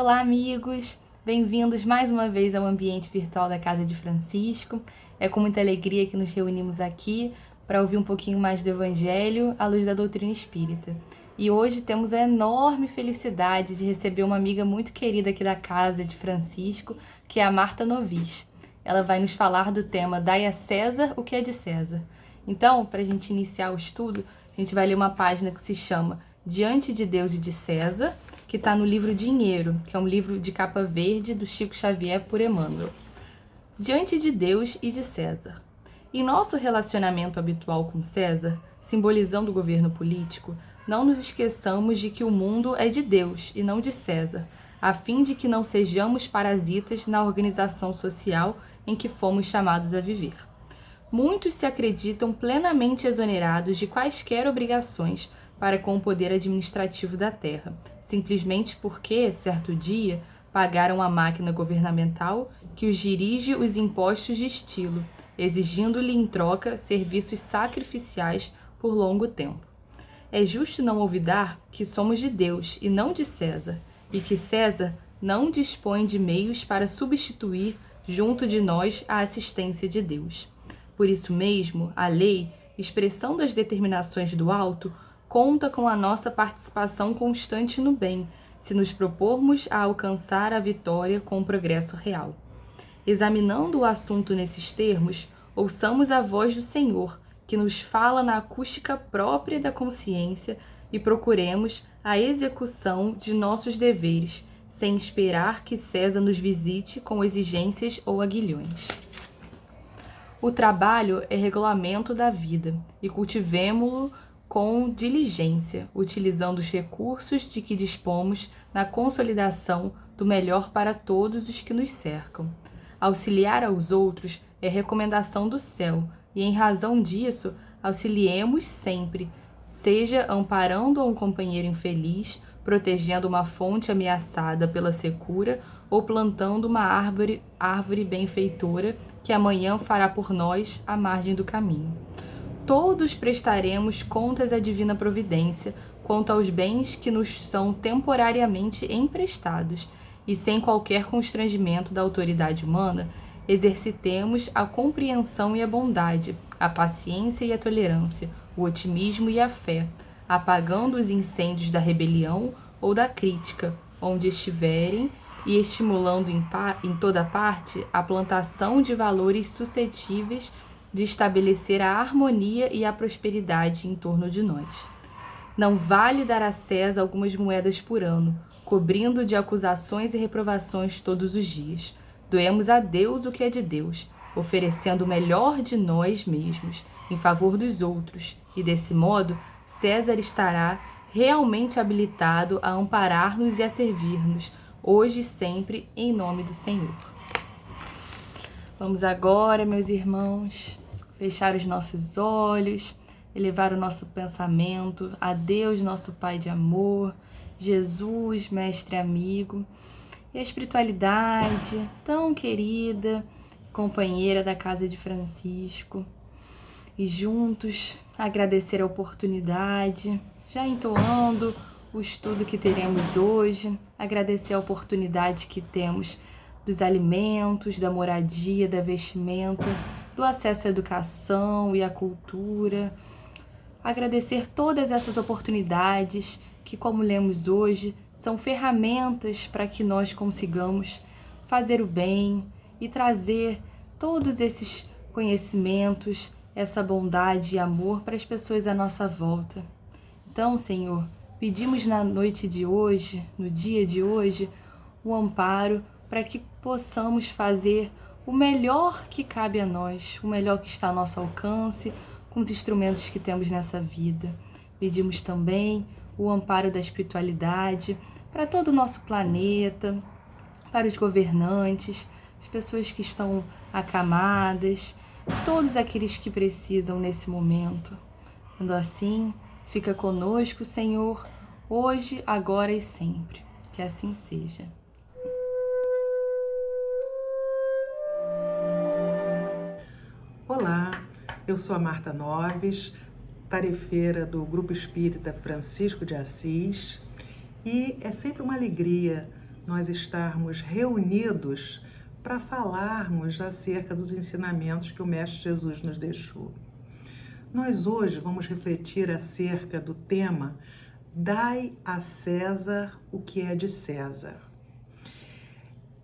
Olá, amigos! Bem-vindos mais uma vez ao ambiente virtual da Casa de Francisco. É com muita alegria que nos reunimos aqui para ouvir um pouquinho mais do Evangelho à luz da doutrina espírita. E hoje temos a enorme felicidade de receber uma amiga muito querida aqui da Casa de Francisco, que é a Marta Novis. Ela vai nos falar do tema Dai a César o que é de César. Então, para a gente iniciar o estudo, a gente vai ler uma página que se chama Diante de Deus e de César, que está no livro Dinheiro, que é um livro de capa verde do Chico Xavier por Emmanuel. Diante de Deus e de César. Em nosso relacionamento habitual com César, simbolizando o governo político, não nos esqueçamos de que o mundo é de Deus e não de César, a fim de que não sejamos parasitas na organização social em que fomos chamados a viver. Muitos se acreditam plenamente exonerados de quaisquer obrigações para com o poder administrativo da terra, simplesmente porque, certo dia, pagaram a máquina governamental que os dirige os impostos de estilo, exigindo-lhe em troca serviços sacrificiais por longo tempo. É justo não olvidar que somos de Deus e não de César, e que César não dispõe de meios para substituir junto de nós a assistência de Deus. Por isso mesmo, a lei, expressão das determinações do alto, conta com a nossa participação constante no bem, se nos propormos a alcançar a vitória com o progresso real. Examinando o assunto nesses termos, ouçamos a voz do Senhor, que nos fala na acústica própria da consciência, e procuremos a execução de nossos deveres, sem esperar que César nos visite com exigências ou aguilhões. O trabalho é regulamento da vida, e cultivemo-lo com diligência, utilizando os recursos de que dispomos na consolidação do melhor para todos os que nos cercam. Auxiliar aos outros é recomendação do céu, e em razão disso, auxiliemos sempre, seja amparando a um companheiro infeliz, protegendo uma fonte ameaçada pela secura ou plantando uma árvore benfeitora que amanhã fará por nós a margem do caminho. Todos prestaremos contas à divina providência quanto aos bens que nos são temporariamente emprestados, e sem qualquer constrangimento da autoridade humana, exercitemos a compreensão e a bondade, a paciência e a tolerância, o otimismo e a fé, apagando os incêndios da rebelião ou da crítica, onde estiverem, e estimulando em toda parte a plantação de valores suscetíveis de estabelecer a harmonia e a prosperidade em torno de nós. Não vale dar a César algumas moedas por ano, cobrindo de acusações e reprovações todos os dias. Doemos a Deus o que é de Deus, oferecendo o melhor de nós mesmos em favor dos outros, e desse modo César estará realmente habilitado a amparar-nos e a servir-nos, hoje e sempre, em nome do Senhor. Vamos agora, meus irmãos, fechar os nossos olhos, elevar o nosso pensamento a Deus, nosso Pai de amor, Jesus, mestre amigo, e a espiritualidade tão querida, companheira da Casa de Francisco. E juntos agradecer a oportunidade, já entoando o estudo que teremos hoje, agradecer a oportunidade que temos dos alimentos, da moradia, da vestimenta, do acesso à educação e à cultura. Agradecer todas essas oportunidades que, como lemos hoje, são ferramentas para que nós consigamos fazer o bem e trazer todos esses conhecimentos, essa bondade e amor para as pessoas à nossa volta. Então, Senhor, pedimos na noite de hoje, no dia de hoje, o amparo para que possamos fazer o melhor que cabe a nós, o melhor que está ao nosso alcance, com os instrumentos que temos nessa vida. Pedimos também o amparo da espiritualidade para todo o nosso planeta, para os governantes, as pessoas que estão acamadas, todos aqueles que precisam nesse momento. Sendo assim, fica conosco, Senhor, hoje, agora e sempre. Que assim seja. Olá, eu sou a Marta Novis, tarefeira do Grupo Espírita Francisco de Assis, e é sempre uma alegria nós estarmos reunidos para falarmos acerca dos ensinamentos que o Mestre Jesus nos deixou. Nós hoje vamos refletir acerca do tema Dai a César o que é de César.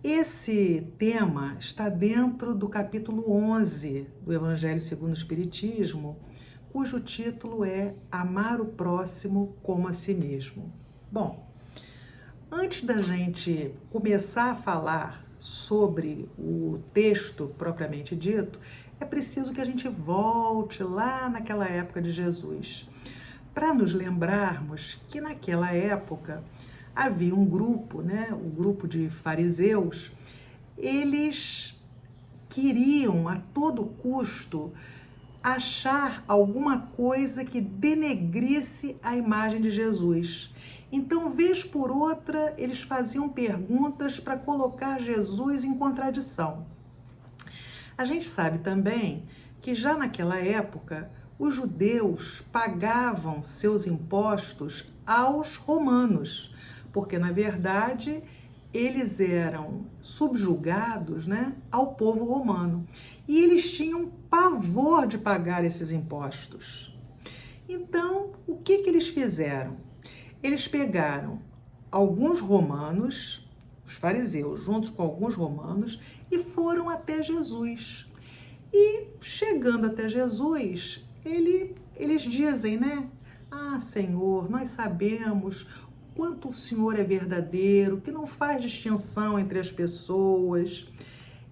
Esse tema está dentro do capítulo 11 do Evangelho segundo o Espiritismo, cujo título é Amar o Próximo como a Si Mesmo. Bom, antes da gente começar a falar sobre o texto propriamente dito, é preciso que a gente volte lá naquela época de Jesus, para nos lembrarmos que naquela época havia um grupo, o grupo de fariseus. Eles queriam a todo custo achar alguma coisa que denegrisse a imagem de Jesus. Então, vez por outra, eles faziam perguntas para colocar Jesus em contradição. A gente sabe também que já naquela época, os judeus pagavam seus impostos aos romanos, porque, na verdade, eles eram subjugados, ao povo romano. E eles tinham pavor de pagar esses impostos. Então, o que eles fizeram? Eles pegaram alguns romanos, os fariseus, juntos com alguns romanos, e foram até Jesus. E, chegando até Jesus, eles dizem, Ah, Senhor, nós sabemos quanto o Senhor é verdadeiro, que não faz distinção entre as pessoas.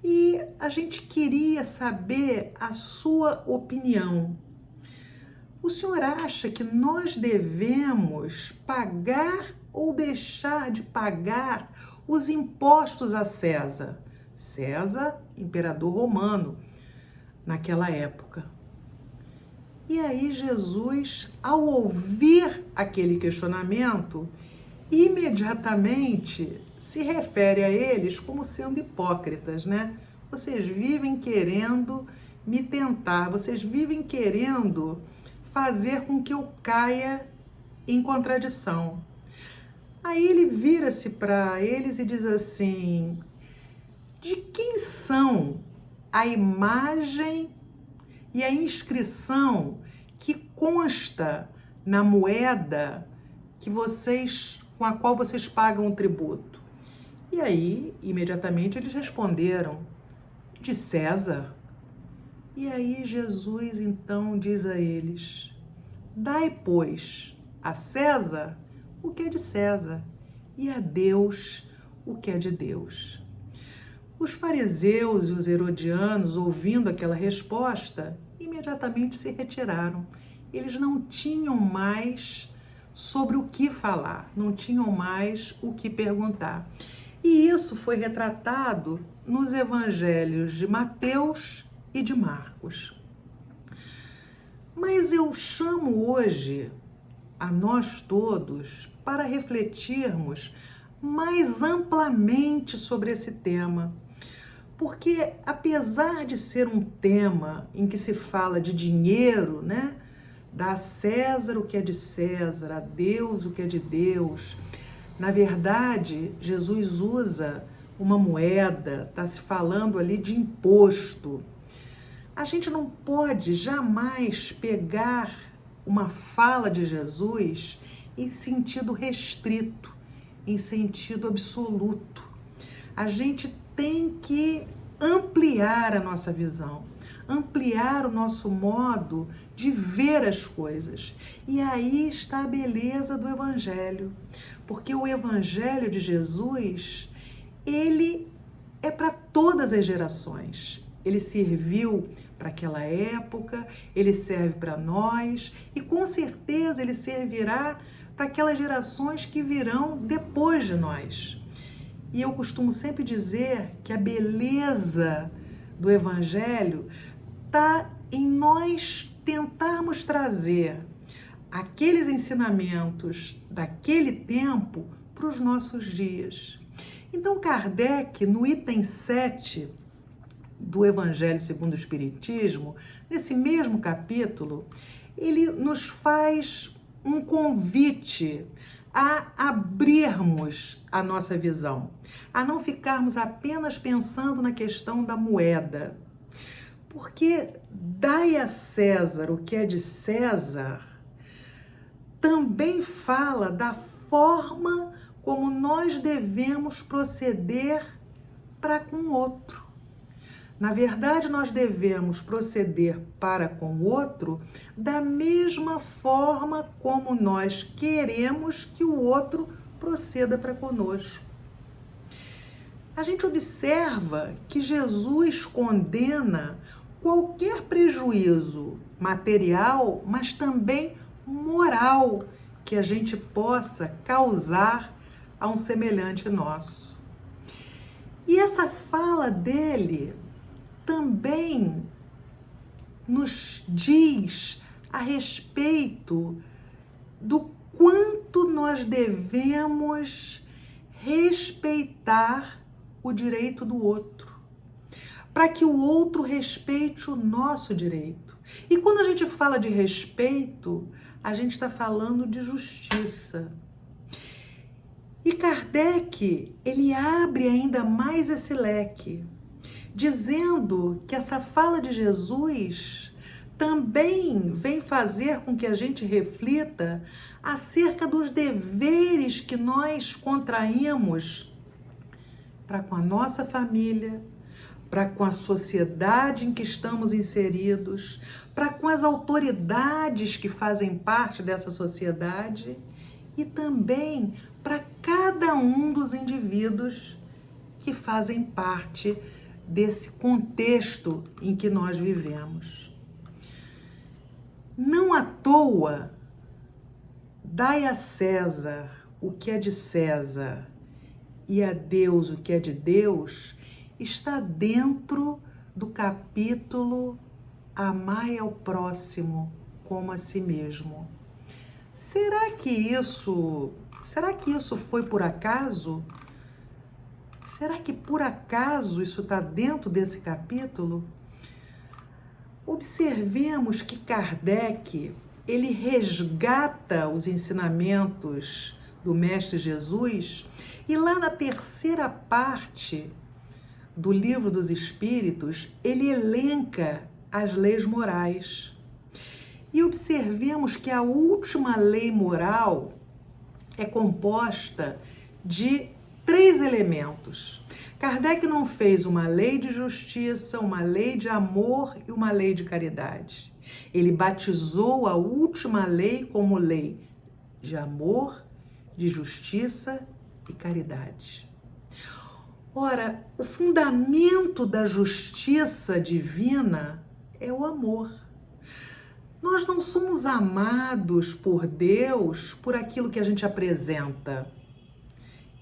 E a gente queria saber a sua opinião. O senhor acha que nós devemos pagar ou deixar de pagar os impostos a César? César, imperador romano, naquela época. E aí Jesus, ao ouvir aquele questionamento, imediatamente se refere a eles como sendo hipócritas, Vocês vivem querendo me tentar, vocês vivem querendo fazer com que eu caia em contradição. Aí ele vira-se para eles e diz assim: de quem são a imagem e a inscrição que consta na moeda com a qual vocês pagam o tributo? E aí, imediatamente, eles responderam: de César. E aí Jesus, então, diz a eles: dai, pois, a César o que é de César, e a Deus o que é de Deus. Os fariseus e os herodianos, ouvindo aquela resposta, imediatamente se retiraram. Eles não tinham mais sobre o que falar, não tinham mais o que perguntar. E isso foi retratado nos evangelhos de Mateus e de Marcos. Mas eu chamo hoje a nós todos para refletirmos mais amplamente sobre esse tema. Porque, apesar de ser um tema em que se fala de dinheiro, dá a César o que é de César, a Deus o que é de Deus, na verdade, Jesus usa uma moeda, está se falando ali de imposto. A gente não pode jamais pegar uma fala de Jesus em sentido restrito, em sentido absoluto. A gente tem que ampliar a nossa visão, ampliar o nosso modo de ver as coisas. E aí está a beleza do Evangelho, porque o Evangelho de Jesus, ele é para todas as gerações. Ele serviu para aquela época, ele serve para nós e com certeza ele servirá para aquelas gerações que virão depois de nós. E eu costumo sempre dizer que a beleza do Evangelho está em nós tentarmos trazer aqueles ensinamentos daquele tempo para os nossos dias. Então, Kardec, no item 7 do Evangelho segundo o Espiritismo, nesse mesmo capítulo, ele nos faz um convite a abrirmos a nossa visão, a não ficarmos apenas pensando na questão da moeda. Porque dai a César o que é de César também fala da forma como nós devemos proceder para com o outro. Na verdade, nós devemos proceder para com o outro da mesma forma como nós queremos que o outro proceda para conosco. A gente observa que Jesus condena qualquer prejuízo material, mas também moral que a gente possa causar a um semelhante nosso. E essa fala dele também nos diz a respeito do quanto nós devemos respeitar o direito do outro, para que o outro respeite o nosso direito. E quando a gente fala de respeito, a gente está falando de justiça. E Kardec, ele abre ainda mais esse leque, dizendo que essa fala de Jesus também vem fazer com que a gente reflita acerca dos deveres que nós contraímos para com a nossa família, para com a sociedade em que estamos inseridos, para com as autoridades que fazem parte dessa sociedade e também para cada um dos indivíduos que fazem parte desse contexto em que nós vivemos. Não à toa, dai a César o que é de César e a Deus o que é de Deus, está dentro do capítulo Amai ao próximo como a si mesmo. Será que isso foi por acaso? Será que por acaso isso está dentro desse capítulo? Observemos que Kardec, ele resgata os ensinamentos do Mestre Jesus e lá na terceira parte do Livro dos Espíritos, ele elenca as leis morais. E observemos que a última lei moral é composta de 3 elementos. Kardec não fez uma lei de justiça, uma lei de amor e uma lei de caridade. Ele batizou a última lei como lei de amor, de justiça e caridade. Ora, o fundamento da justiça divina é o amor. Nós não somos amados por Deus por aquilo que a gente apresenta.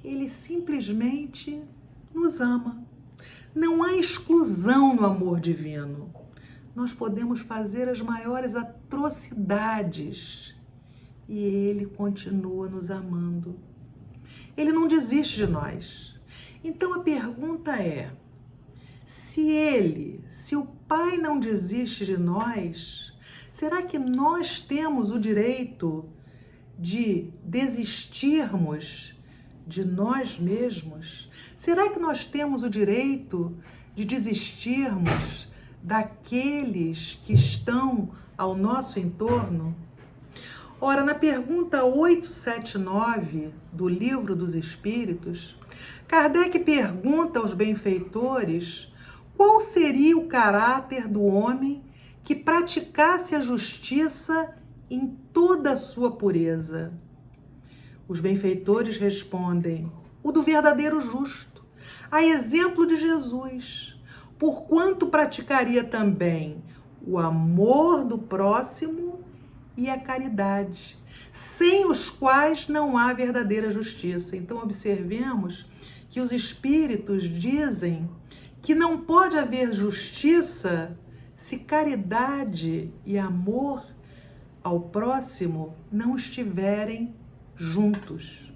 Ele simplesmente nos ama. Não há exclusão no amor divino. Nós podemos fazer as maiores atrocidades e Ele continua nos amando. Ele não desiste de nós. Então a pergunta é, se o Pai não desiste de nós, será que nós temos o direito de desistirmos de nós mesmos? Será que nós temos o direito de desistirmos daqueles que estão ao nosso entorno? Ora, na pergunta 879 do Livro dos Espíritos, Kardec pergunta aos benfeitores qual seria o caráter do homem que praticasse a justiça em toda a sua pureza. Os benfeitores respondem: o do verdadeiro justo, a exemplo de Jesus, porquanto praticaria também o amor do próximo e a caridade, sem os quais não há verdadeira justiça. Então observemos que os espíritos dizem que não pode haver justiça se caridade e amor ao próximo não estiverem juntos.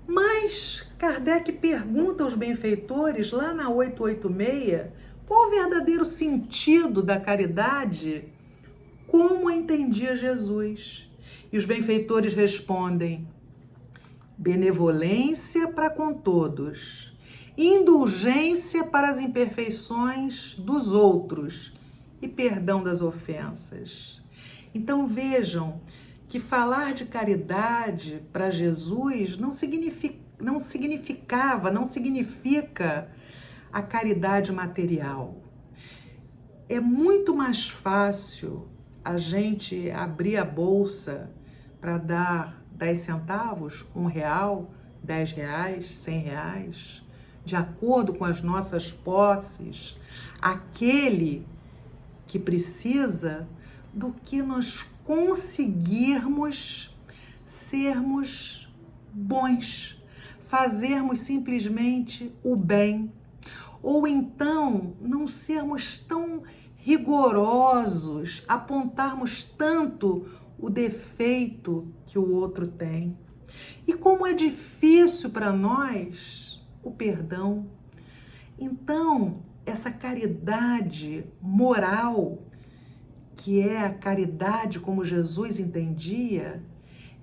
Mas Kardec pergunta aos benfeitores, lá na 886, qual o verdadeiro sentido da caridade, como entendia Jesus. E os benfeitores respondem: benevolência para com todos, indulgência para as imperfeições dos outros e perdão das ofensas. Então vejam que falar de caridade para Jesus não significa a caridade material. É muito mais fácil a gente abrir a bolsa para dar 10 centavos, R$1, R$10, R$100, de acordo com as nossas posses, aquele que precisa, do que nós conseguirmos sermos bons, fazermos simplesmente o bem, ou então não sermos tão rigorosos, apontarmos tanto o defeito que o outro tem. E como é difícil para nós o perdão. Então, essa caridade moral, que é a caridade como Jesus entendia,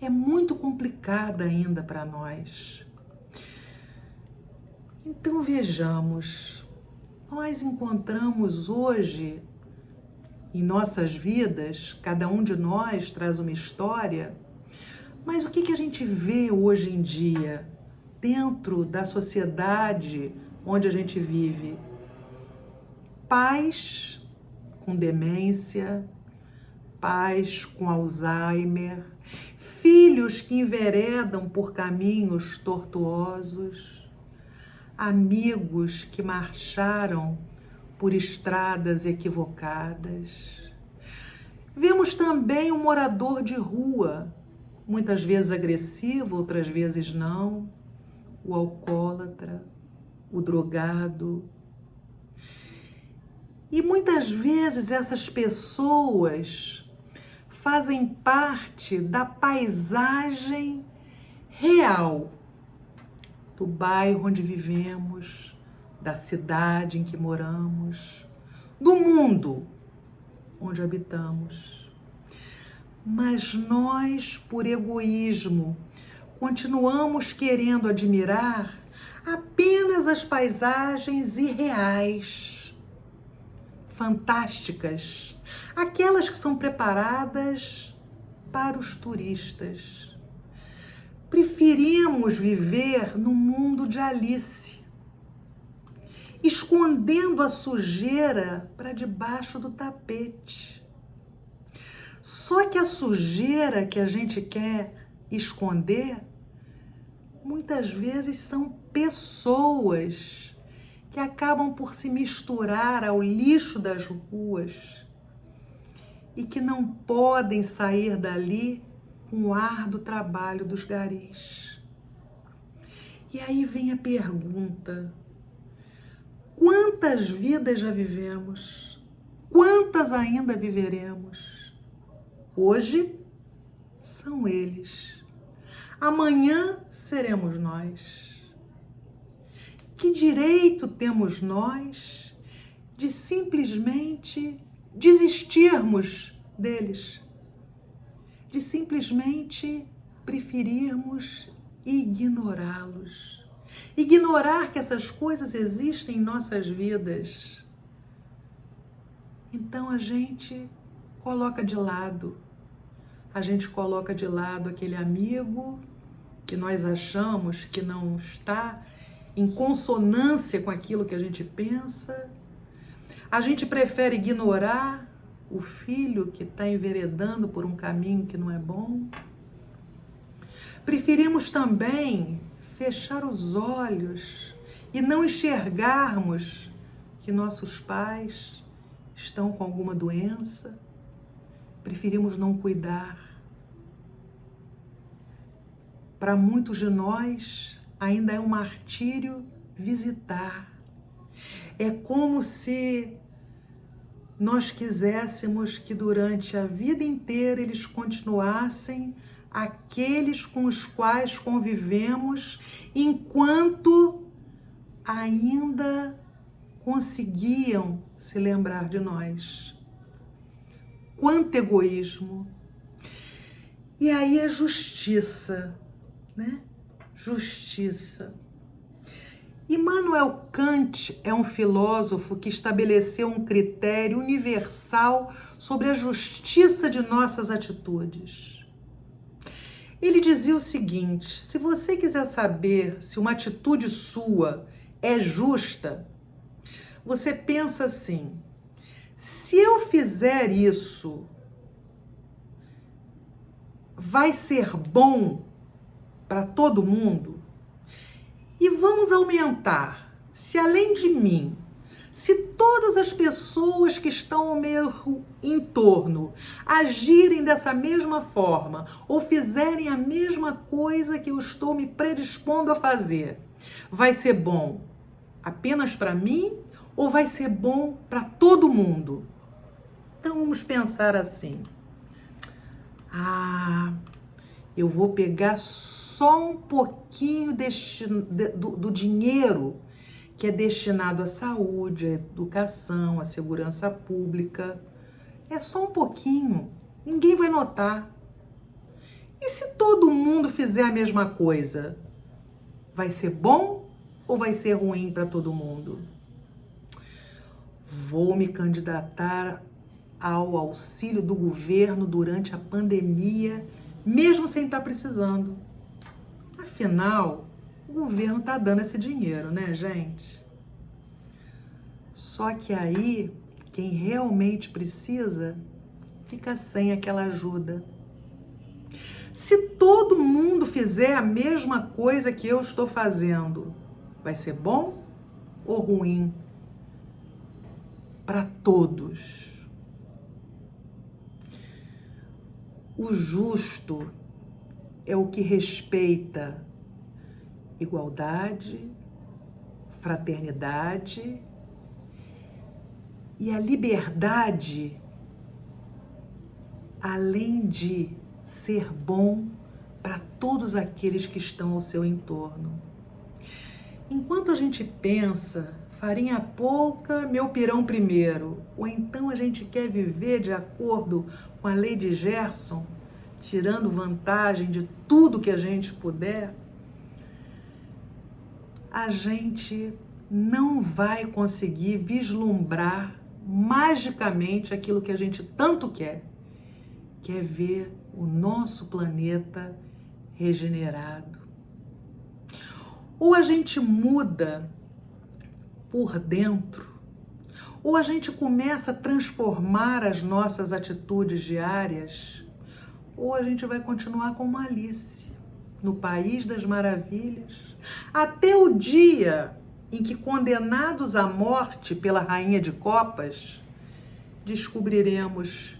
é muito complicada ainda para nós. Então vejamos, nós encontramos hoje em nossas vidas, cada um de nós traz uma história, mas o que a gente vê hoje em dia dentro da sociedade onde a gente vive? Pais com demência, pais com Alzheimer, filhos que enveredam por caminhos tortuosos, amigos que marcharam por estradas equivocadas. Vemos também um morador de rua, muitas vezes agressivo, outras vezes não, o alcoólatra, o drogado. E muitas vezes essas pessoas fazem parte da paisagem real do bairro onde vivemos, da cidade em que moramos, do mundo onde habitamos. Mas nós, por egoísmo, continuamos querendo admirar apenas as paisagens irreais, fantásticas, aquelas que são preparadas para os turistas. Preferimos viver no mundo de Alice, escondendo a sujeira para debaixo do tapete. Só que a sujeira que a gente quer esconder, muitas vezes são pessoas que acabam por se misturar ao lixo das ruas e que não podem sair dali com o árduo trabalho dos garis. E aí vem a pergunta: quantas vidas já vivemos? Quantas ainda viveremos? Hoje são eles. Amanhã seremos nós. Que direito temos nós de simplesmente desistirmos deles? De simplesmente preferirmos ignorá-los. Ignorar que essas coisas existem em nossas vidas. Então a gente coloca de lado. A gente coloca de lado aquele amigo que nós achamos que não está em consonância com aquilo que a gente pensa. A gente prefere ignorar o filho que está enveredando por um caminho que não é bom. Preferimos também fechar os olhos e não enxergarmos que nossos pais estão com alguma doença. Preferimos não cuidar. Para muitos de nós, ainda é um martírio visitar. É como se nós quiséssemos que durante a vida inteira eles continuassem aqueles com os quais convivemos, enquanto ainda conseguiam se lembrar de nós. Quanto egoísmo! E aí é justiça, né? Justiça. Immanuel Kant é um filósofo que estabeleceu um critério universal sobre a justiça de nossas atitudes. Ele dizia o seguinte: se você quiser saber se uma atitude sua é justa, você pensa assim: se eu fizer isso, vai ser bom para todo mundo? E vamos aumentar. Se além de mim, se todas as pessoas que estão ao meu entorno agirem dessa mesma forma ou fizerem a mesma coisa que eu estou me predispondo a fazer, vai ser bom apenas para mim ou vai ser bom para todo mundo? Então vamos pensar assim: eu vou pegar só um pouquinho do dinheiro que é destinado à saúde, à educação, à segurança pública. É só um pouquinho, ninguém vai notar. E se todo mundo fizer a mesma coisa, vai ser bom ou vai ser ruim para todo mundo? Vou me candidatar ao auxílio do governo durante a pandemia, mesmo sem estar precisando. Afinal, o governo está dando esse dinheiro, né, gente? Só que aí, quem realmente precisa, fica sem aquela ajuda. Se todo mundo fizer a mesma coisa que eu estou fazendo, vai ser bom ou ruim para todos? O justo é o que respeita igualdade, fraternidade e a liberdade, além de ser bom para todos aqueles que estão ao seu entorno. Enquanto a gente pensa, farinha pouca, meu pirão primeiro, ou então a gente quer viver de acordo com a lei de Gerson, tirando vantagem de tudo que a gente puder, a gente não vai conseguir vislumbrar magicamente aquilo que a gente tanto quer, que é ver o nosso planeta regenerado. Ou a gente muda por dentro, ou a gente começa a transformar as nossas atitudes diárias, ou a gente vai continuar como Alice, no País das Maravilhas, até o dia em que, condenados à morte pela Rainha de Copas, descobriremos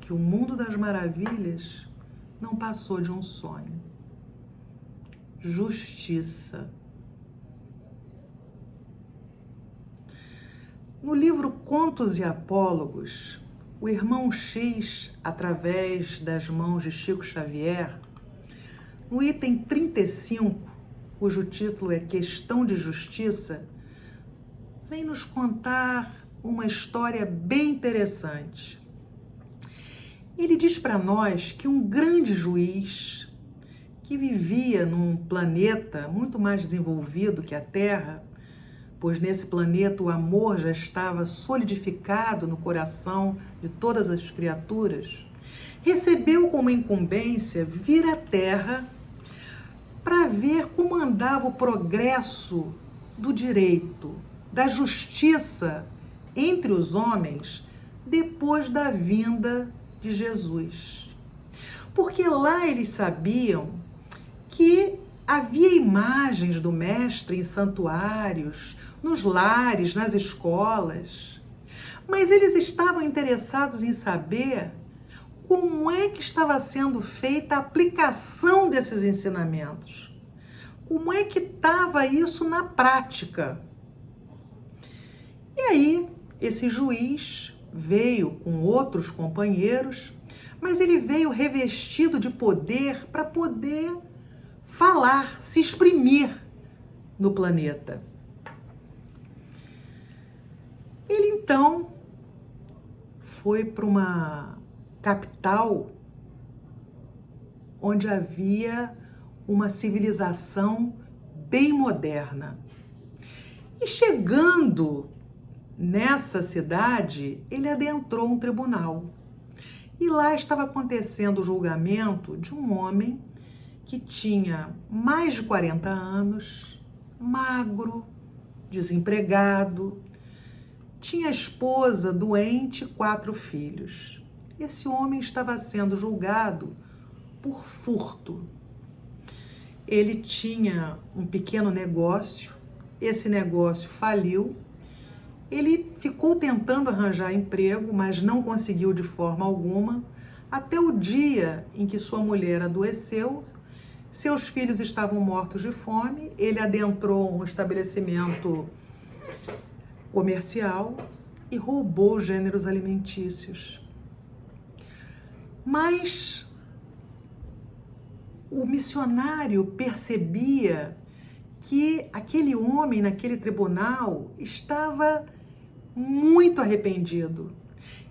que o mundo das maravilhas não passou de um sonho. Justiça. No livro Contos e Apólogos, o irmão X, através das mãos de Chico Xavier, no item 35, cujo título é Questão de Justiça, vem nos contar uma história bem interessante. Ele diz para nós que um grande juiz que vivia num planeta muito mais desenvolvido que a Terra, pois nesse planeta o amor já estava solidificado no coração de todas as criaturas, recebeu como incumbência vir à Terra para ver como andava o progresso do direito, da justiça entre os homens depois da vinda de Jesus. Porque lá eles sabiam que havia imagens do Mestre em santuários, nos lares, nas escolas, mas eles estavam interessados em saber como é que estava sendo feita a aplicação desses ensinamentos. Como é que estava isso na prática? E aí, esse juiz veio com outros companheiros, mas ele veio revestido de poder para poder falar, se exprimir no planeta. Ele então foi para uma capital onde havia uma civilização bem moderna. E chegando nessa cidade, ele adentrou um tribunal. E lá estava acontecendo o julgamento de um homem que tinha mais de 40 anos, magro, desempregado, tinha esposa doente e 4 filhos. Esse homem estava sendo julgado por furto. Ele tinha um pequeno negócio, esse negócio faliu. Ele ficou tentando arranjar emprego, mas não conseguiu de forma alguma, até o dia em que sua mulher adoeceu, seus filhos estavam mortos de fome, ele adentrou um estabelecimento comercial e roubou gêneros alimentícios. Mas o missionário percebia que aquele homem naquele tribunal estava muito arrependido.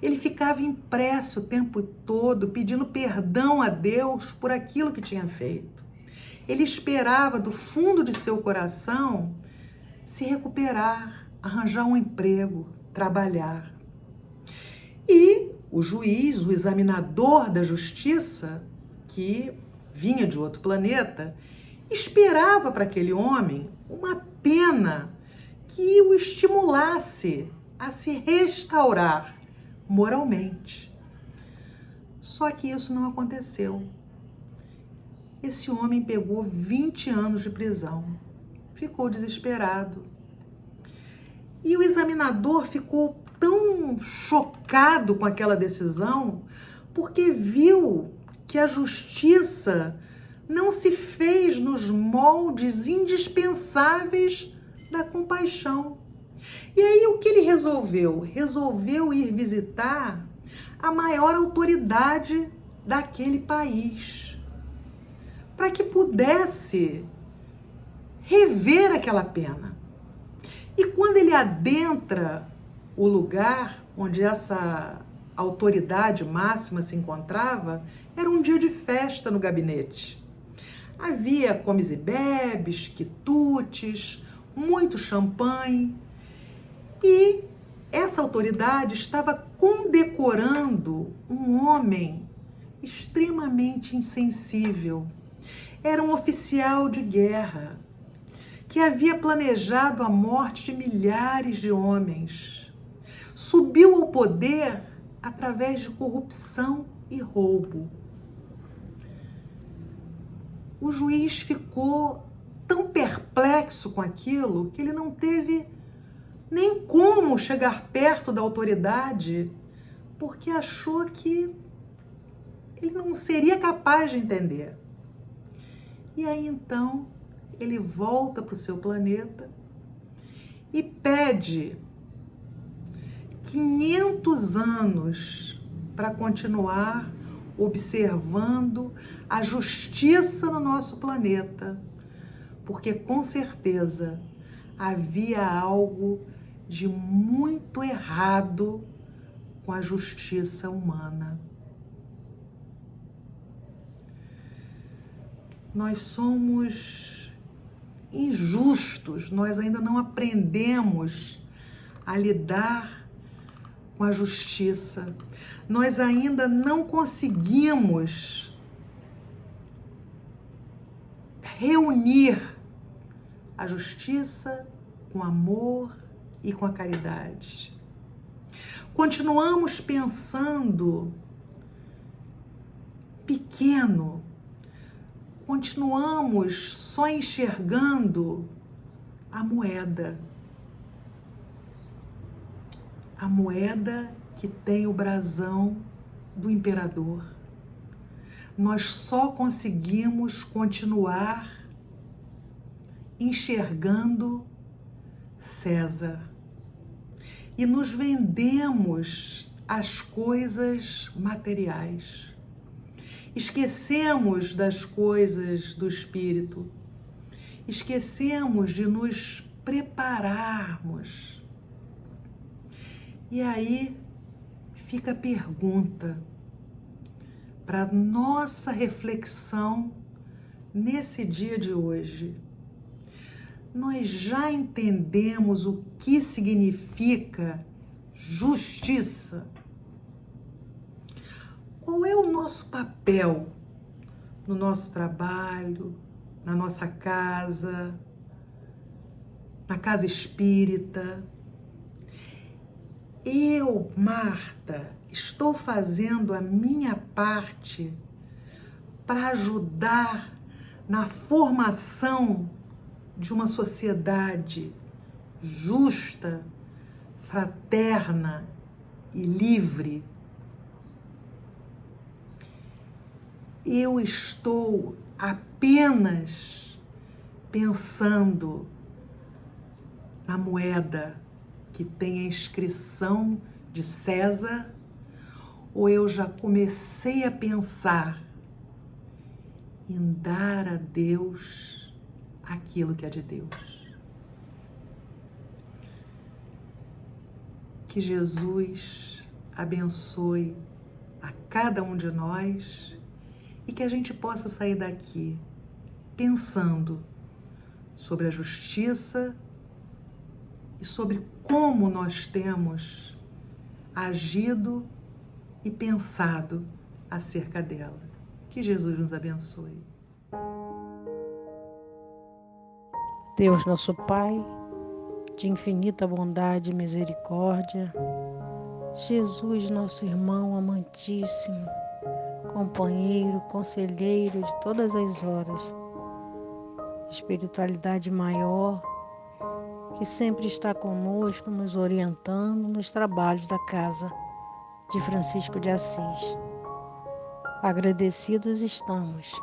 Ele ficava impresso o tempo todo pedindo perdão a Deus por aquilo que tinha feito. Ele esperava do fundo de seu coração se recuperar, arranjar um emprego, trabalhar. E o juiz, o examinador da justiça, que vinha de outro planeta, esperava para aquele homem uma pena que o estimulasse a se restaurar moralmente. Só que isso não aconteceu. Esse homem pegou 20 anos de prisão, ficou desesperado. E o examinador ficou tão chocado com aquela decisão, porque viu que a justiça não se fez nos moldes indispensáveis da compaixão. E aí o que ele resolveu? Resolveu ir visitar a maior autoridade daquele país, para que pudesse rever aquela pena. E quando ele adentra o lugar onde essa autoridade máxima se encontrava, era um dia de festa no gabinete. Havia comes e bebes, quitutes, muito champanhe. E essa autoridade estava condecorando um homem extremamente insensível. Era um oficial de guerra que havia planejado a morte de milhares de homens. Subiu ao poder através de corrupção e roubo. O juiz ficou tão perplexo com aquilo que ele não teve nem como chegar perto da autoridade, porque achou que ele não seria capaz de entender. E aí então ele volta para o seu planeta e pede 500 anos para continuar observando a justiça no nosso planeta, porque com certeza havia algo de muito errado com a justiça humana. Nós somos injustos, nós ainda não aprendemos a lidar com a justiça. Nós ainda não conseguimos reunir a justiça com o amor e com a caridade. Continuamos pensando pequeno, continuamos só enxergando a moeda que tem o brasão do imperador. Nós só conseguimos continuar enxergando César e nos vendemos as coisas materiais. Esquecemos das coisas do espírito, esquecemos de nos prepararmos. E aí fica a pergunta para nossa reflexão nesse dia de hoje, nós já entendemos o que significa justiça? Qual é o nosso papel no nosso trabalho, na nossa casa, na casa espírita? Eu, Marta, estou fazendo a minha parte para ajudar na formação de uma sociedade justa, fraterna e livre. Eu estou apenas pensando na moeda que tem a inscrição de César, ou eu já comecei a pensar em dar a Deus aquilo que é de Deus? Que Jesus abençoe a cada um de nós e que a gente possa sair daqui pensando sobre a justiça e sobre como nós temos agido e pensado acerca dela. Que Jesus nos abençoe. Deus nosso Pai, de infinita bondade e misericórdia, Jesus nosso irmão amantíssimo, companheiro, conselheiro de todas as horas, espiritualidade maior, que sempre está conosco, nos orientando nos trabalhos da casa de Francisco de Assis. Agradecidos estamos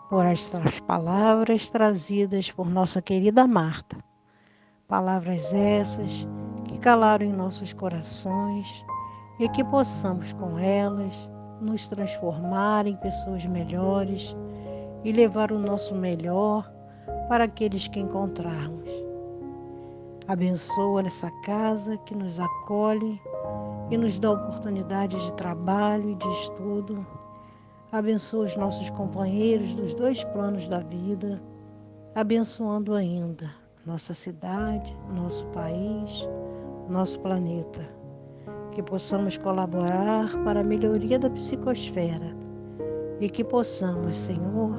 por estas palavras trazidas por nossa querida Marta. Palavras essas que calaram em nossos corações e que possamos com elas nos transformar em pessoas melhores e levar o nosso melhor para aqueles que encontrarmos. Abençoa nessa casa que nos acolhe e nos dá oportunidades de trabalho e de estudo. Abençoa os nossos companheiros dos dois planos da vida, abençoando ainda nossa cidade, nosso país, nosso planeta. Que possamos colaborar para a melhoria da psicosfera e que possamos, Senhor,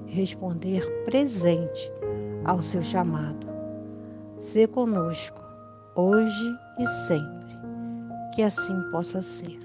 responder presente ao seu chamado. Sê conosco, hoje e sempre, que assim possa ser.